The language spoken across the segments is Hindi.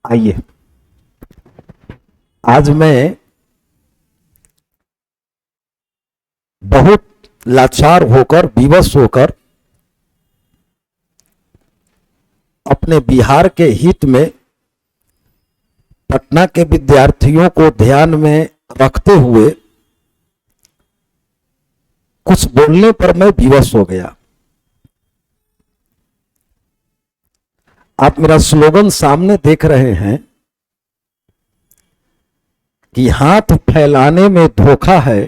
आइए, आज मैं बहुत लाचार होकर, विवश होकर अपने बिहार के हित में पटना के विद्यार्थियों को ध्यान में रखते हुए कुछ बोलने पर मैं विवश हो गया। आप मेरा स्लोगन सामने देख रहे हैं कि हाथ फैलाने में धोखा है,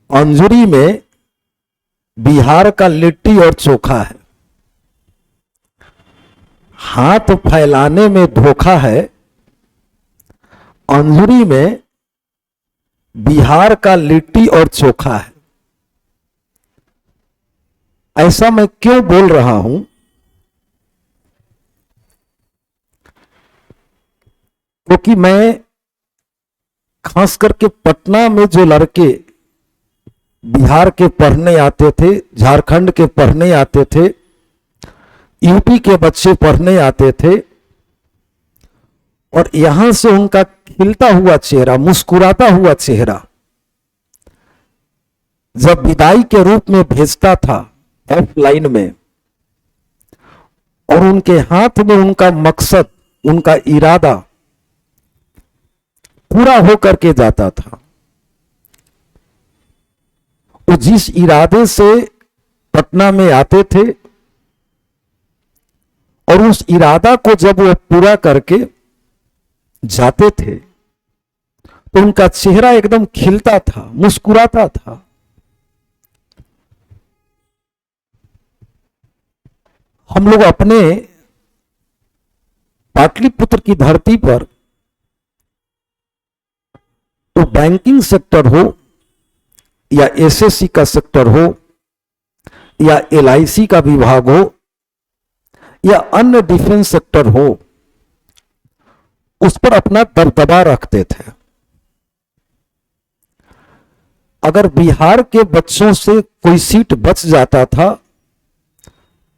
अंजुरी में बिहार का लिट्टी और चोखा है। हाथ फैलाने में धोखा है, अंजुरी में बिहार का लिट्टी और चोखा है। ऐसा मैं क्यों बोल रहा हूं? क्योंकि मैं खास करके पटना में जो लड़के बिहार के पढ़ने आते थे, झारखंड के पढ़ने आते थे, यूपी के बच्चे पढ़ने आते थे और यहां से उनका खिलता हुआ चेहरा, मुस्कुराता हुआ चेहरा जब विदाई के रूप में भेजता था ऑफलाइन में, और उनके हाथ में उनका मकसद, उनका इरादा पूरा होकर के जाता था। वो जिस इरादे से पटना में आते थे और उस इरादा को जब वो पूरा करके जाते थे तो उनका चेहरा एकदम खिलता था, मुस्कुराता था। हम लोग अपने पाटलिपुत्र की धरती पर, तो बैंकिंग सेक्टर हो या एसएससी का सेक्टर हो या एलआईसी का विभाग हो या अन्य डिफेंस सेक्टर हो, उस पर अपना दबदबा रखते थे। अगर बिहार के बच्चों से कोई सीट बच जाता था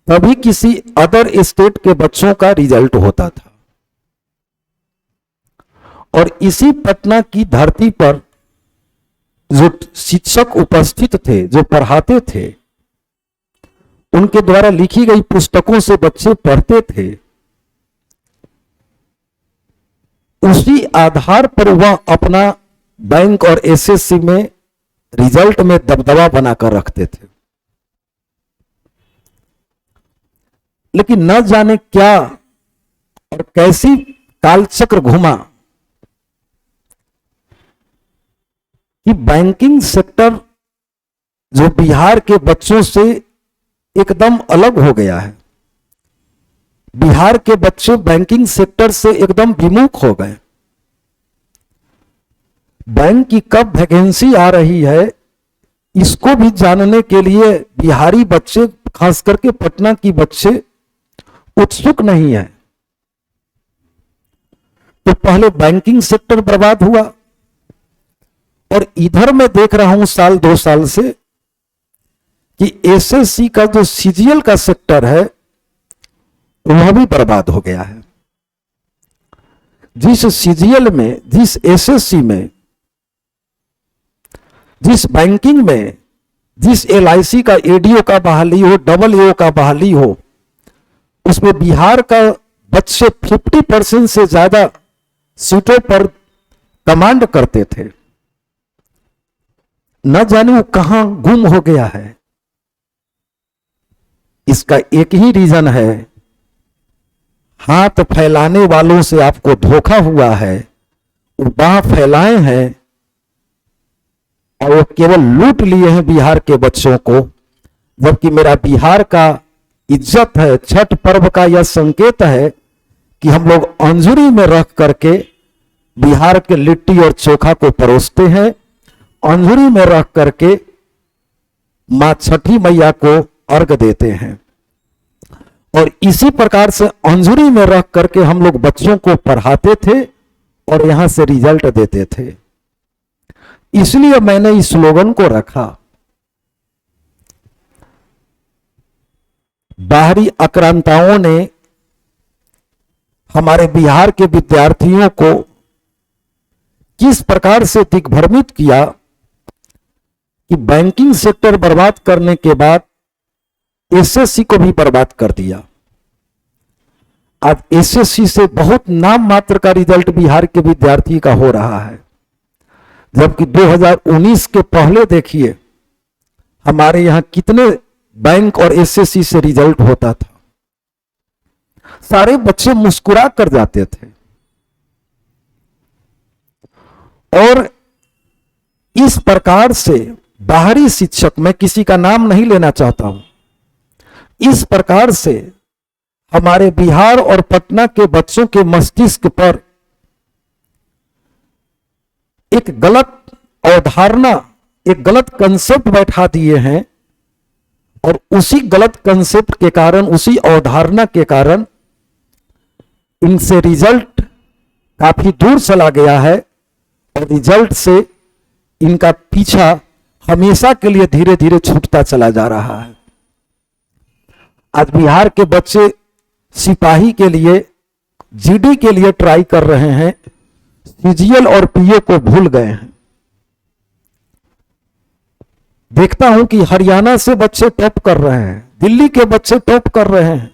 तभी किसी अदर स्टेट के बच्चों का रिजल्ट होता था। और इसी पटना की धरती पर जो शिक्षक उपस्थित थे, जो पढ़ाते थे, उनके द्वारा लिखी गई पुस्तकों से बच्चे पढ़ते थे। उसी आधार पर वह अपना बैंक और एसएससी में रिजल्ट में दबदबा बनाकर रखते थे। लेकिन न जाने क्या और कैसी कालचक्र घुमा कि बैंकिंग सेक्टर जो बिहार के बच्चों से एकदम अलग हो गया है। बिहार के बच्चे बैंकिंग सेक्टर से एकदम विमुख हो गए। बैंक की कब वैकेंसी आ रही है, इसको भी जानने के लिए बिहारी बच्चे, खास करके पटना की बच्चे उत्सुक नहीं है। तो पहले बैंकिंग सेक्टर बर्बाद हुआ और इधर मैं देख रहा हूं साल 2 साल से कि एसएससी का जो सीजीएल का सेक्टर है वह भी बर्बाद हो गया है। जिस सीजीएल में, जिस एसएससी में, जिस बैंकिंग में, जिस एलआईसी का एडीओ का बहाली हो, डबल एओ का बहाली हो, उसमें बिहार का बच्चे 50% से ज्यादा सीटों पर कमांड करते थे। न जाने वो कहां गुम हो गया है। इसका एक ही रीजन है, हाथ फैलाने वालों से आपको धोखा हुआ है। वो बाह फैलाए हैं और वो केवल लूट लिए हैं बिहार के बच्चों को। जबकि मेरा बिहार का इज्जत है, छठ पर्व का यह संकेत है कि हम लोग अंजुरी में रख करके बिहार के लिट्टी और चोखा को परोसते हैं, अंजुरी में रख करके मां छठी मैया को अर्घ देते हैं। और इसी प्रकार से अंजुरी में रख करके हम लोग बच्चों को पढ़ाते थे और यहां से रिजल्ट देते थे। इसलिए मैंने इस स्लोगन को रखा। बाहरी आक्रांताओं ने हमारे बिहार के विद्यार्थियों को किस प्रकार से दिग्भ्रमित किया कि बैंकिंग सेक्टर बर्बाद करने के बाद एसएससी को भी बर्बाद कर दिया। आज एसएससी से बहुत नाम मात्र का रिजल्ट बिहार के विद्यार्थी का हो रहा है, जबकि 2019 के पहले देखिए हमारे यहां कितने बैंक और एसएससी से रिजल्ट होता था। सारे बच्चे मुस्कुरा कर जाते थे। और इस प्रकार से बाहरी शिक्षक, मैं किसी का नाम नहीं लेना चाहता हूं, इस प्रकार से हमारे बिहार और पटना के बच्चों के मस्तिष्क पर एक गलत अवधारणा, एक गलत कंसेप्ट बैठा दिए हैं। और उसी गलत कंसेप्ट के कारण, उसी अवधारणा के कारण इनसे रिजल्ट काफी दूर चला गया है और रिजल्ट से इनका पीछा हमेशा के लिए धीरे धीरे छूटता चला जा रहा है। आज बिहार के बच्चे सिपाही के लिए, जीडी के लिए ट्राई कर रहे हैं, सीजीएल और पीए को भूल गए हैं। देखता हूं कि हरियाणा से बच्चे टॉप कर रहे हैं, दिल्ली के बच्चे टॉप कर रहे हैं।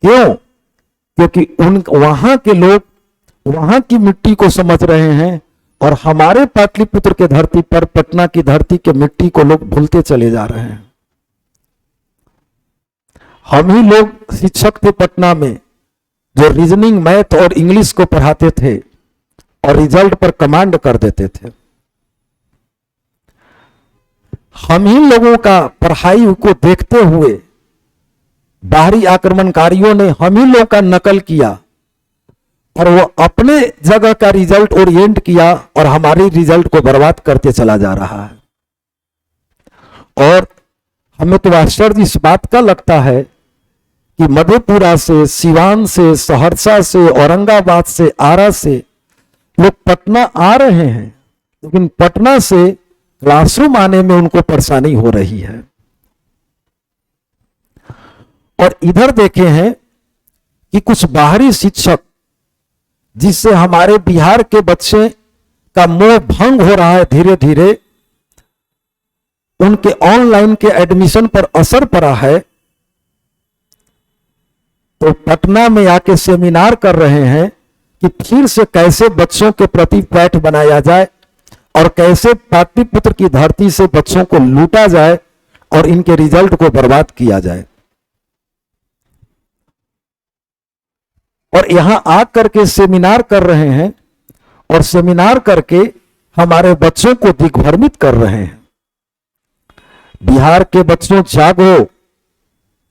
क्यों? क्योंकि वहां के लोग वहां की मिट्टी को समझ रहे हैं और हमारे पाटलिपुत्र के धरती पर, पटना की धरती के मिट्टी को लोग भूलते चले जा रहे हैं। हम ही लोग शिक्षक थे पटना में जो रीजनिंग, मैथ और इंग्लिश को पढ़ाते थे और रिजल्ट पर कमांड कर देते थे। हम ही लोगों का पढ़ाई को देखते हुए बाहरी आक्रमणकारियों ने हम ही लोगों का नकल किया और वो अपने जगह का रिजल्ट ओरिएंट किया और हमारे रिजल्ट को बर्बाद करते चला जा रहा है। और हमें तो आश्चर्य इस बात का लगता है कि मधेपुरा से, सिवान से, सहरसा से, औरंगाबाद से, आरा से लोग पटना आ रहे हैं, लेकिन पटना से क्लासरूम आने में उनको परेशानी हो रही है। और इधर देखे हैं कि कुछ बाहरी शिक्षक, जिससे हमारे बिहार के बच्चे का मोह भंग हो रहा है धीरे धीरे, उनके ऑनलाइन के एडमिशन पर असर पड़ा है, तो पटना में आके सेमिनार कर रहे हैं कि फिर से कैसे बच्चों के प्रति पैठ बनाया जाए और कैसे पाटलिपुत्र की धरती से बच्चों को लूटा जाए और इनके रिजल्ट को बर्बाद किया जाए। और यहां आकर के सेमिनार कर रहे हैं और सेमिनार करके हमारे बच्चों को दिग्भ्रमित कर रहे हैं। बिहार के बच्चों जागो,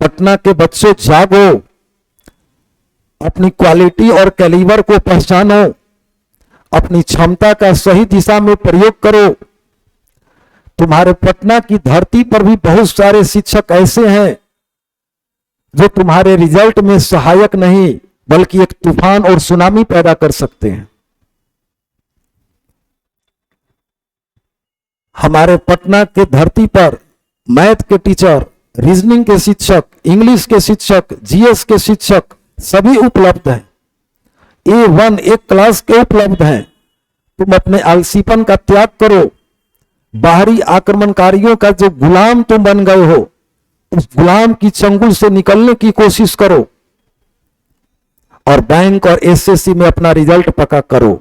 पटना के बच्चों जागो, अपनी क्वालिटी और कैलिबर को पहचानो, अपनी क्षमता का सही दिशा में प्रयोग करो। तुम्हारे पटना की धरती पर भी बहुत सारे शिक्षक ऐसे हैं जो तुम्हारे रिजल्ट में सहायक नहीं बल्कि एक तूफान और सुनामी पैदा कर सकते हैं। हमारे पटना के धरती पर मैथ के टीचर, रीजनिंग के शिक्षक, इंग्लिश के शिक्षक, जीएस के शिक्षक सभी उपलब्ध हैं। A1 एक क्लास के उपलब्ध हैं। तुम अपने आलसीपन का त्याग करो। बाहरी आक्रमणकारियों का जो गुलाम तुम बन गए हो, उस गुलाम की चंगुल से निकलने की कोशिश करो और बैंक और एसएससी में अपना रिजल्ट पक्का करो।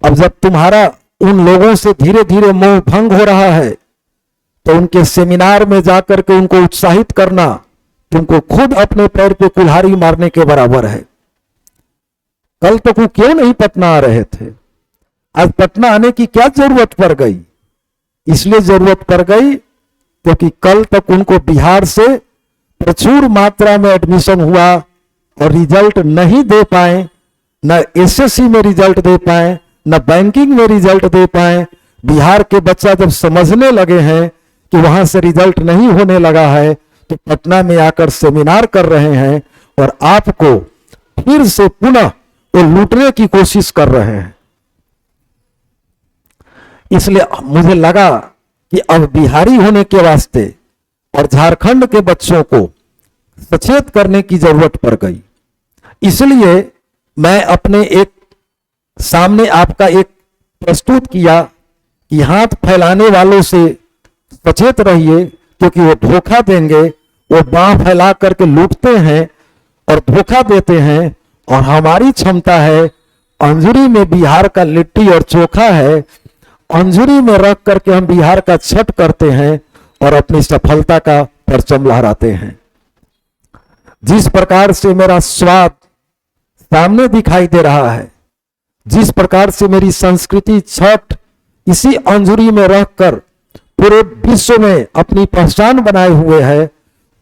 अब जब तुम्हारा उन लोगों से धीरे धीरे मोह भंग हो रहा है, तो उनके सेमिनार में जाकर के उनको उत्साहित करना तुमको खुद अपने पैर पे कुल्हाड़ी मारने के बराबर है। कल तक वो क्यों नहीं पटना आ रहे थे? आज पटना आने की क्या जरूरत पड़ गई? इसलिए जरूरत पड़ गई क्योंकि कल तक उनको बिहार से प्रचुर मात्रा में एडमिशन हुआ और रिजल्ट नहीं दे पाए, न एसएससी में रिजल्ट दे पाए, न बैंकिंग में रिजल्ट दे पाए। बिहार के बच्चा जब समझने लगे हैं कि वहां से रिजल्ट नहीं होने लगा है, तो पटना में आकर सेमिनार कर रहे हैं और आपको फिर से पुनः वो लूटने की कोशिश कर रहे हैं। इसलिए मुझे लगा कि अब बिहारी होने के वास्ते और झारखंड के बच्चों को सचेत करने की जरूरत पड़ गई। इसलिए मैं अपने एक सामने आपका एक प्रस्तुत किया कि हाथ फैलाने वालों से सचेत रहिए, क्योंकि वो धोखा देंगे, वो बाह फैला करके लूटते हैं और धोखा देते हैं। और हमारी क्षमता है, अंजुरी में बिहार का लिट्टी और चोखा है, अंजुरी में रख करके हम बिहार का छठ करते हैं और अपनी सफलता का परचम लहराते हैं। जिस प्रकार से मेरा स्वाद सामने दिखाई दे रहा है, जिस प्रकार से मेरी संस्कृति छठ इसी अंजुरी में रखकर पूरे विश्व में अपनी पहचान बनाए हुए है,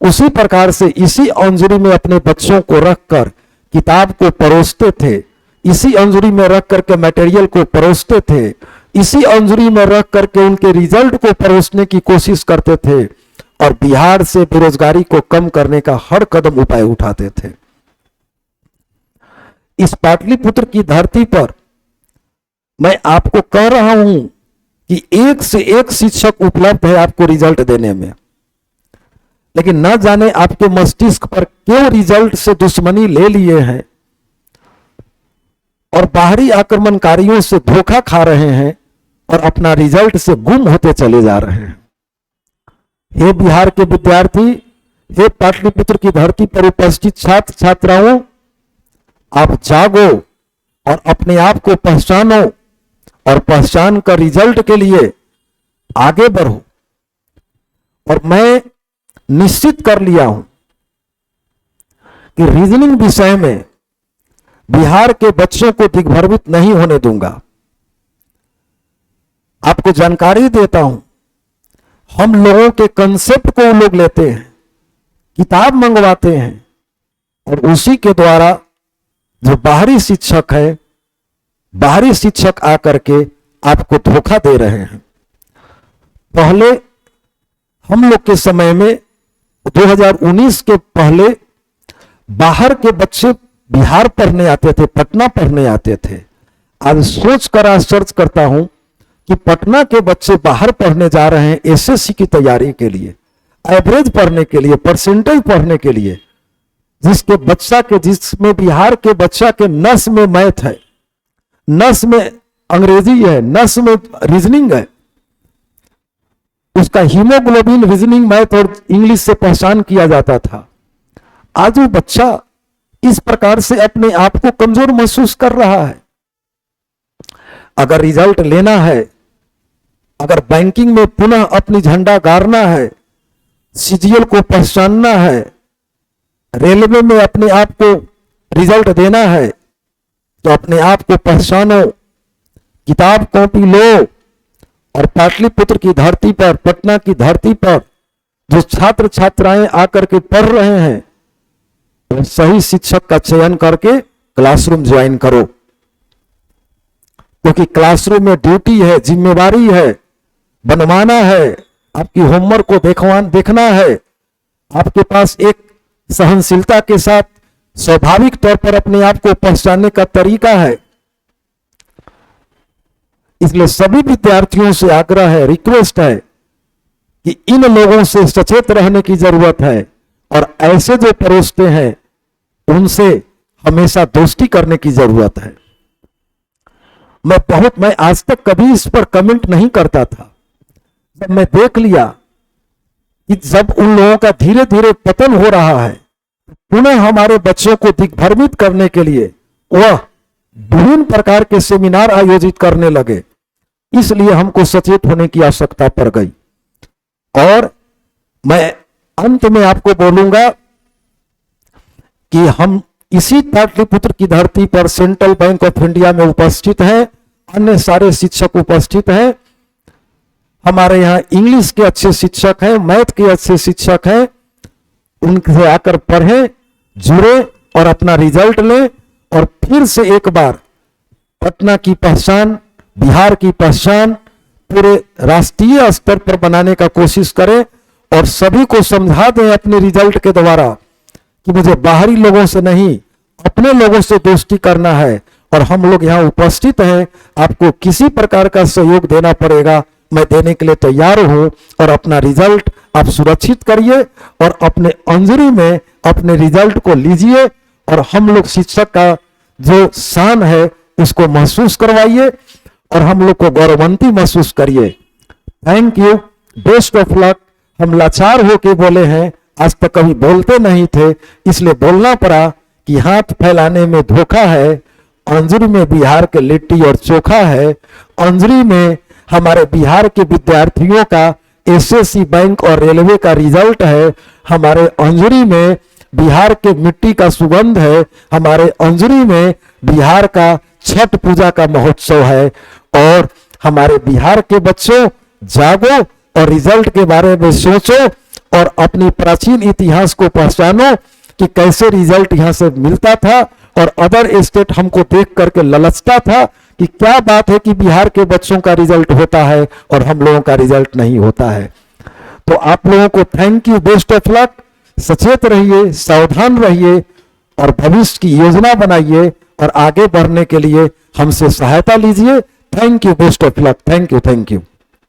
उसी प्रकार से इसी अंजुरी में अपने बच्चों को रखकर किताब को परोसते थे, इसी अंजुरी में रख करके मटेरियल को परोसते थे, इसी अंजुरी में रख करके उनके रिजल्ट को परोसने की कोशिश करते थे और बिहार से बेरोजगारी को कम करने का हर कदम उपाय उठाते थे। इस पाटलिपुत्र की धरती पर मैं आपको कह रहा हूं कि एक से एक शिक्षक उपलब्ध है आपको रिजल्ट देने में, लेकिन न जाने आपके मस्तिष्क पर क्यों रिजल्ट से दुश्मनी ले लिए हैं और बाहरी आक्रमणकारियों से धोखा खा रहे हैं और अपना रिजल्ट से गुम होते चले जा रहे हैं। हे बिहार के विद्यार्थी, हे पाटलिपुत्र की धरती पर उपस्थित छात्र छात्राओं, आप जागो और अपने आप को पहचानो और पहचान का रिजल्ट के लिए आगे बढ़ो। और मैं निश्चित कर लिया हूं कि रीजनिंग विषय में बिहार के बच्चों को दिग्भ्रमित नहीं होने दूंगा। आपको जानकारी देता हूं, हम लोगों के कंसेप्ट को लोग लेते हैं, किताब मंगवाते हैं और उसी के द्वारा जो बाहरी शिक्षक है, बाहरी शिक्षक आकर के आपको धोखा दे रहे हैं। पहले हम लोग के समय में 2019 के पहले बाहर के बच्चे बिहार पढ़ने आते थे, पटना पढ़ने आते थे। आज सोच कर आश्चर्य करता हूं कि पटना के बच्चे बाहर पढ़ने जा रहे हैं एसएससी की तैयारी के लिए, एवरेज पढ़ने के लिए, परसेंटेज पढ़ने के लिए, जिसमें बिहार के बच्चा के नस में मैथ है, नस में अंग्रेजी है, नस में रीजनिंग है, उसका हीमोग्लोबिन रीजनिंग मैथ और इंग्लिश से पहचान किया जाता था। आज वो बच्चा इस प्रकार से अपने आप को कमजोर महसूस कर रहा है। अगर रिजल्ट लेना है, अगर बैंकिंग में पुनः अपनी झंडा गाड़ना है, सीजीएल को पहचानना है, रेलवे में अपने आप को रिजल्ट देना है, तो अपने आप को पहचानो, किताब कॉपी लो और पाटलिपुत्र की धरती पर, पटना की धरती पर जो छात्र छात्राएं आकर के पढ़ रहे हैं, तो सही शिक्षक का चयन करके क्लासरूम ज्वाइन करो, क्योंकि क्लासरूम में ड्यूटी है, जिम्मेवारी है, बनवाना है, आपकी होमवर्क को देखना है। आपके पास एक सहनशीलता के साथ स्वाभाविक तौर पर अपने आप को पहचानने का तरीका है। इसलिए सभी विद्यार्थियों से आग्रह है, रिक्वेस्ट है कि इन लोगों से सचेत रहने की जरूरत है और ऐसे जो परोसते हैं उनसे हमेशा दोस्ती करने की जरूरत है। मैं आज तक कभी इस पर कमेंट नहीं करता था। जब मैं देख लिया कि जब उन लोगों का धीरे धीरे पतन हो रहा है, पुनः हमारे बच्चों को दिग्भ्रमित करने के लिए वह विभिन्न प्रकार के सेमिनार आयोजित करने लगे, इसलिए हमको सचेत होने की आवश्यकता पड़ गई। और मैं अंत में आपको बोलूंगा कि हम इसी पाटलिपुत्र की धरती पर सेंट्रल बैंक ऑफ इंडिया में उपस्थित हैं, अन्य सारे शिक्षक उपस्थित हैं। हमारे यहाँ इंग्लिश के अच्छे शिक्षक हैं, मैथ के अच्छे शिक्षक हैं, उनसे आकर पढ़ें, जुड़े और अपना रिजल्ट लें और फिर से एक बार पटना की पहचान, बिहार की पहचान पूरे राष्ट्रीय स्तर पर बनाने का कोशिश करें और सभी को समझा दें अपने रिजल्ट के द्वारा कि मुझे बाहरी लोगों से नहीं, अपने लोगों से दोस्ती करना है और हम लोग यहाँ उपस्थित हैं। आपको किसी प्रकार का सहयोग देना पड़ेगा, मैं देने के लिए तैयार हूं। और अपना रिजल्ट आप सुरक्षित करिए और अपने अंजुरी में अपने रिजल्ट को लीजिए और हम लोग शिक्षक का जो शान है उसको महसूस करवाइए और हम लोग को गौरवंती महसूस करिए। Thank you, best of luck. हम लाचार होके बोले हैं, आज तक कभी बोलते नहीं थे, इसलिए बोलना पड़ा कि हाथ फैलाने में धोखा है। अंजुरी में बिहार के लिट्टी और चोखा है। अंजुरी में हमारे बिहार के विद्यार्थियों का एसएससी बैंक और रेलवे का रिजल्ट है। हमारे अंजुरी में बिहार के मिट्टी का सुगंध है। हमारे अंजुरी में बिहार का छठ पूजा का महोत्सव है। और हमारे बिहार के बच्चों, जागो और रिजल्ट के बारे में सोचो और अपनी प्राचीन इतिहास को पहचानो कि कैसे रिजल्ट यहां से मिलता था और अदर स्टेट हमको देख करके ललचता था कि क्या बात है कि बिहार के बच्चों का रिजल्ट होता है और हम लोगों का रिजल्ट नहीं होता है। तो आप लोगों को thank you, best of luck. सचेत रहिए, सावधान रहिए और भविष्य की योजना बनाइए और आगे बढ़ने के लिए हमसे सहायता लीजिए। Thank you, best of luck. Thank you, thank you.